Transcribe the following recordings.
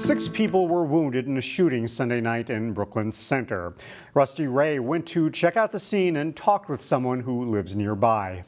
6 people were wounded in a shooting Sunday night in Brooklyn Center. Rusty Ray went to check out the scene and talked with someone who lives nearby.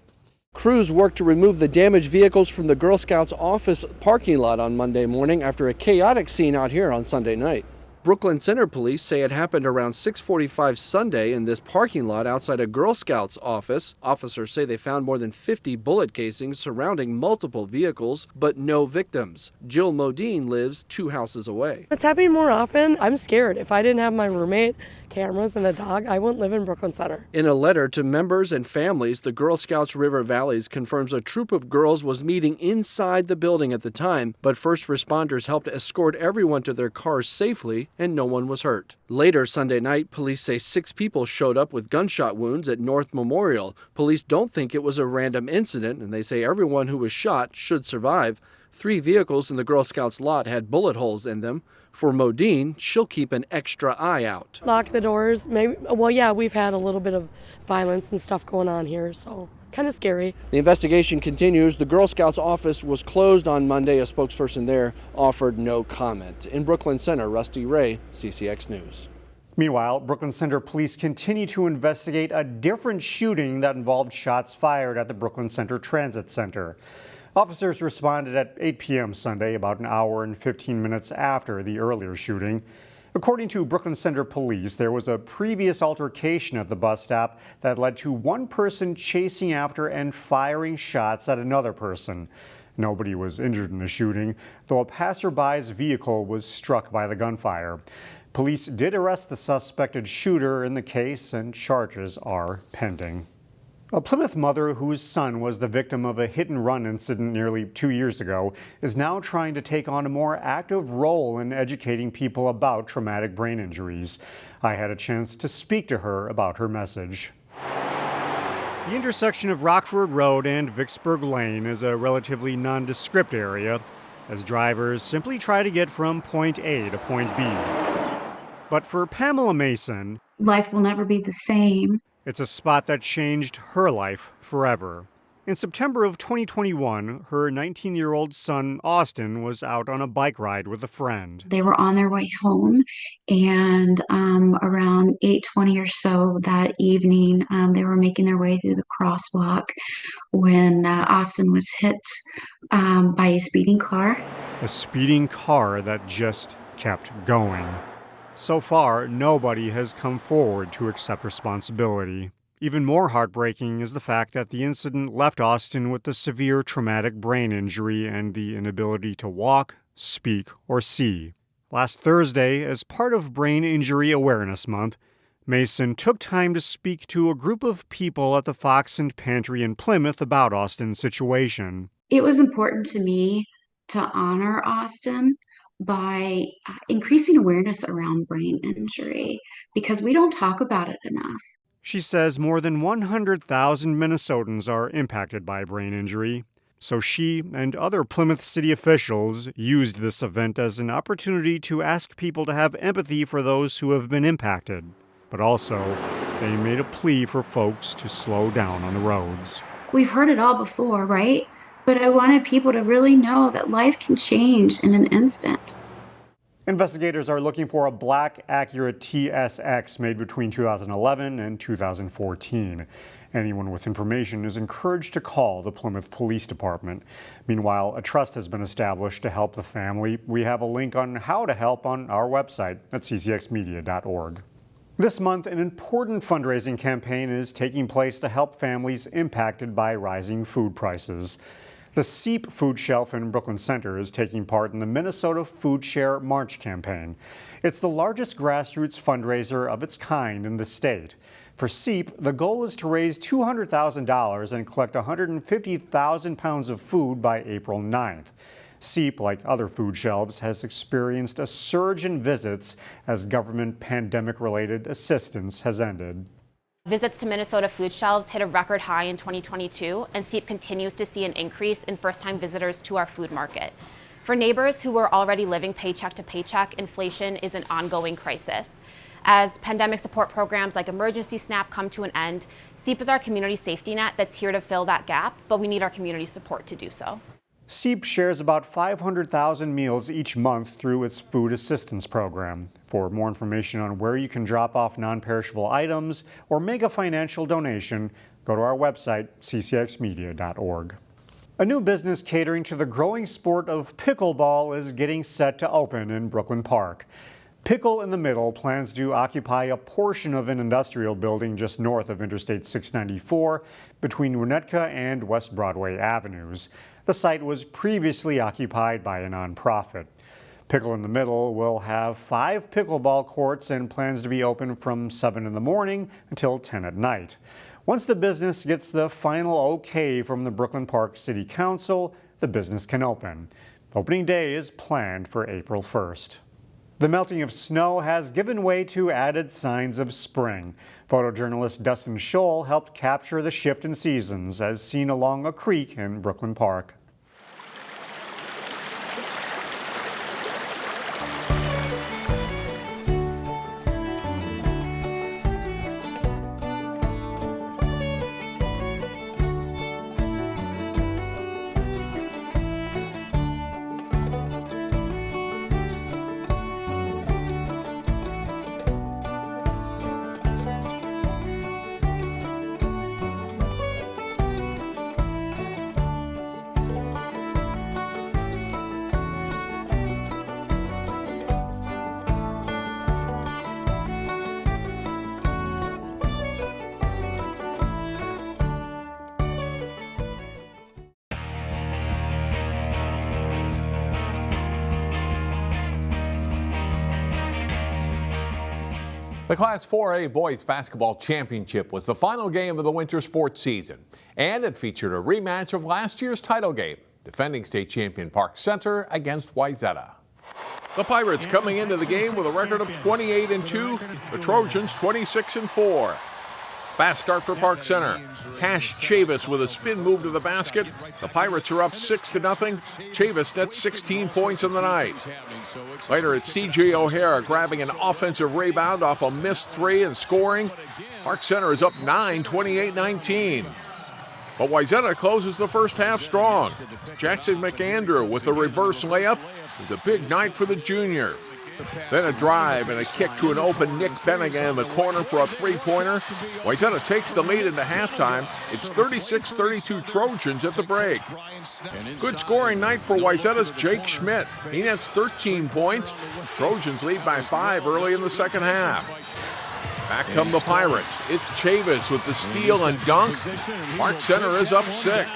Crews worked to remove the damaged vehicles from the Girl Scouts office parking lot on Monday morning after a chaotic scene out here on Sunday night. Brooklyn Center police say it happened around 6:45 Sunday in this parking lot outside a Girl Scouts office. Officers say they found more than 50 bullet casings surrounding multiple vehicles, but no victims. Jill Modine lives 2 houses away. It's happening more often. I'm scared. If I didn't have my roommate, cameras, and a dog, I wouldn't live in Brooklyn Center. In a letter to members and families, the Girl Scouts River Valleys confirms a troop of girls was meeting inside the building at the time, but first responders helped escort everyone to their cars safely, and no one was hurt. Later Sunday night, police say 6 people showed up with gunshot wounds at North Memorial. Police don't think it was a random incident, and they say everyone who was shot should survive. 3 vehicles in the Girl Scouts lot had bullet holes in them. For Modine, she'll keep an extra eye out. Lock the doors. Maybe. Well, yeah, we've had a little bit of violence and stuff going on here, so kind of scary. The investigation continues. The Girl Scouts office was closed on Monday. A spokesperson there offered no comment. In Brooklyn Center, Rusty Ray, CCX News. Meanwhile, Brooklyn Center police continue to investigate a different shooting that involved shots fired at the Brooklyn Center Transit Center. Officers responded at 8 p.m. Sunday, about an hour and 15 minutes after the earlier shooting. According to Brooklyn Center police, there was a previous altercation at the bus stop that led to one person chasing after and firing shots at another person. Nobody was injured in the shooting, though a passerby's vehicle was struck by the gunfire. Police did arrest the suspected shooter in the case, and charges are pending. A Plymouth mother whose son was the victim of a hit-and-run incident nearly 2 years ago is now trying to take on a more active role in educating people about traumatic brain injuries. I had a chance to speak to her about her message. The intersection of Rockford Road and Vicksburg Lane is a relatively nondescript area, as drivers simply try to get from point A to point B. But for Pamela Mason, life will never be the same. It's a spot that changed her life forever. In September of 2021, her 19-year-old son, Austin, was out on a bike ride with a friend. They were on their way home, and around 8:20 or so that evening, they were making their way through the crosswalk when Austin was hit by a speeding car. A speeding car that just kept going. So far, nobody has come forward to accept responsibility. Even more heartbreaking is the fact that the incident left Austin with a severe traumatic brain injury and the inability to walk, speak, or see. Last Thursday, as part of Brain Injury Awareness Month, Mason took time to speak to a group of people at the Fox and Pantry in Plymouth about Austin's situation. It was important to me to honor Austin by increasing awareness around brain injury, because we don't talk about it enough. She says more than 100,000 Minnesotans are impacted by brain injury, so she and other Plymouth city officials used this event as an opportunity to ask people to have empathy for those who have been impacted. But also, they made a plea for folks to slow down on the roads. We've heard it all before, right? But I wanted people to really know that life can change in an instant. Investigators are looking for a black Acura TSX made between 2011 and 2014. Anyone with information is encouraged to call the Plymouth Police Department. Meanwhile, a trust has been established to help the family. We have a link on how to help on our website at ccxmedia.org. This month, an important fundraising campaign is taking place to help families impacted by rising food prices. The CEAP food shelf in Brooklyn Center is taking part in the Minnesota Food Share March campaign. It's the largest grassroots fundraiser of its kind in the state. For CEAP, the goal is to raise $200,000 and collect 150,000 pounds of food by April 9th. CEAP, like other food shelves, has experienced a surge in visits as government pandemic-related assistance has ended. Visits to Minnesota food shelves hit a record high in 2022, and CEAP continues to see an increase in first-time visitors to our food market. For neighbors who were already living paycheck to paycheck, inflation is an ongoing crisis. As pandemic support programs like Emergency SNAP come to an end, CEAP is our community safety net that's here to fill that gap, but we need our community support to do so. CEAP shares about 500,000 meals each month through its food assistance program. For more information on where you can drop off non-perishable items or make a financial donation, go to our website, ccxmedia.org. A new business catering to the growing sport of pickleball is getting set to open in Brooklyn Park. Pickle in the Middle plans to occupy a portion of an industrial building just north of Interstate 694 between Winnetka and West Broadway Avenues. The site was previously occupied by a nonprofit. Pickle in the Middle will have 5 pickleball courts and plans to be open from 7 in the morning until 10 at night. Once the business gets the final okay from the Brooklyn Park City Council, the business can open. Opening day is planned for April 1st. The melting of snow has given way to added signs of spring. Photojournalist Dustin Scholl helped capture the shift in seasons as seen along a creek in Brooklyn Park. The Class 4A Boys Basketball Championship was the final game of the winter sports season, and it featured a rematch of last year's title game, defending state champion Park Center against Wayzata. The Pirates coming into the game with a record of 28-2, the Trojans 26-4. Fast start for Park Center. Cash Chavis with a spin move to the basket. The Pirates are up 6-0. Chavis nets 16 points in the night. Later, it's C.J. O'Hara grabbing an offensive rebound off a missed three and scoring. Park Center is up 9, 28-19. But Wayzata closes the first half strong. Jackson McAndrew with a reverse layup. It's a big night for the junior. Then a drive and a kick to an open Nick Bennigan in the corner for a three-pointer. Wayzata takes the lead into halftime. It's 36-32 Trojans at the break. Good scoring night for Wayzata's Jake Schmidt. He nets 13 points. Trojans lead by 5 early in the second half. Back come the Pirates. It's Chavis with the steal and dunk. Park Center is up 6.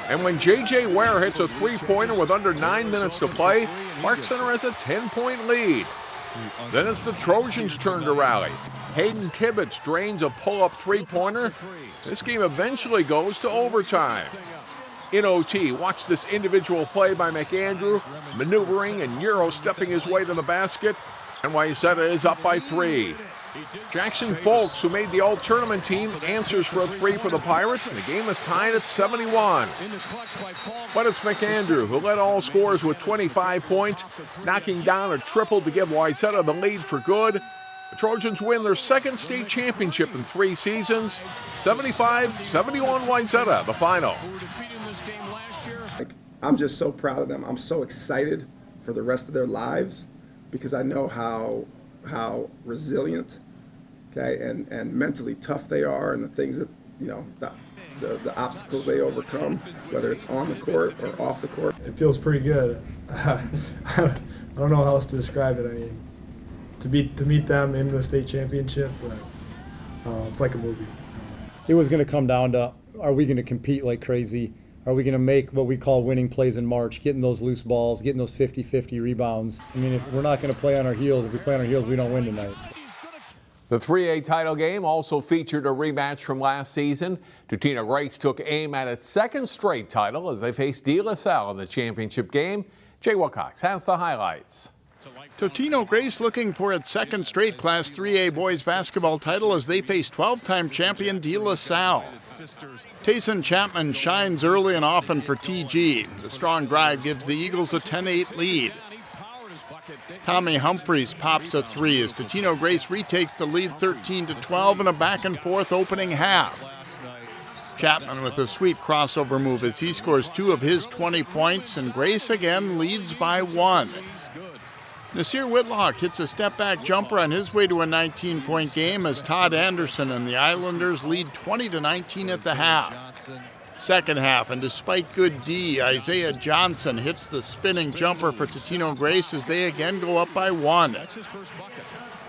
And when J.J. Ware hits a three-pointer with under 9 minutes to play, Park Center has a 10-point lead. Then it's the Trojans' turn to rally. Hayden Tibbetts drains a pull-up three-pointer. This game eventually goes to overtime. In OT, watch this individual play by McAndrew, maneuvering and Euro-stepping his way to the basket. And Wayzata is up by 3. Jackson Folks, who made the all-tournament team, answers for a 3 for the Pirates, and the game is tied at 71. But it's McAndrew, who led all scorers with 25 points, knocking down a triple to give Wayzata the lead for good. The Trojans win their second state championship in 3 seasons, 75-71 Wayzata, the final. I'm just so proud of them. I'm so excited for the rest of their lives because I know how resilient, okay, and mentally tough they are, and the things that, you know, the obstacles they overcome, whether it's on the court or off the court. It feels pretty good. I don't know how else to describe it. I mean, to meet them in the state championship, it's like a movie. It was going to come down to, are we going to compete like crazy? Are we going to make what we call winning plays in March, getting those loose balls, getting those 50-50 rebounds? I mean, if we're not going to play on our heels, if we play on our heels, we don't win tonight. So. The 3A title game also featured a rematch from last season. Totino-Grace took aim at its second straight title as they faced De La Salle in the championship game. Jay Wilcox has the highlights. Totino-Grace looking for its second straight Class 3A boys basketball title as they face 12-time champion De La Salle. Tayson Chapman shines early and often for TG. The strong drive gives the Eagles a 10-8 lead. Tommy Humphreys pops a 3 as Totino-Grace retakes the lead 13-12 in a back-and-forth opening half. Chapman with a sweet crossover move as he scores 2 of his 20 points, and Grace again leads by 1. Nasir Whitlock hits a step-back jumper on his way to a 19-point game as Todd Anderson and the Islanders lead 20-19 at the half. Second half, and despite good D, Isaiah Johnson hits the spinning jumper for Totino-Grace as they again go up by 1.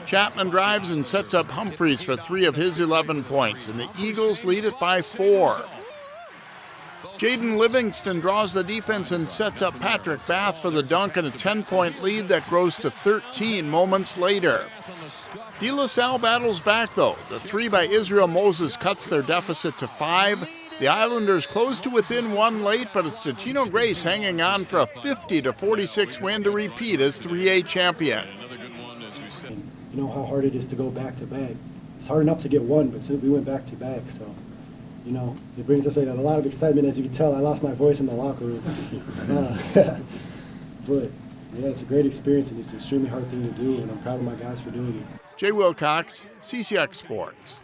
Chapman drives and sets up Humphreys for 3 of his 11 points, and the Eagles lead it by 4. Jaden Livingston draws the defense and sets up Patrick Bath for the dunk and a 10-point lead that grows to 13 moments later. De La Salle battles back, though. The 3 by Israel Moses cuts their deficit to 5. The Islanders close to within 1 late, but it's Totino-Grace hanging on for a 50-46 win to repeat as 3A champion. You know how hard it is to go back-to-back. It's hard enough to get 1, but we went back-to-back, so, you know, it brings us a lot of excitement. As you can tell, I lost my voice in the locker room. But, yeah, it's a great experience, and it's an extremely hard thing to do, and I'm proud of my guys for doing it. Jay Wilcox, CCX Sports.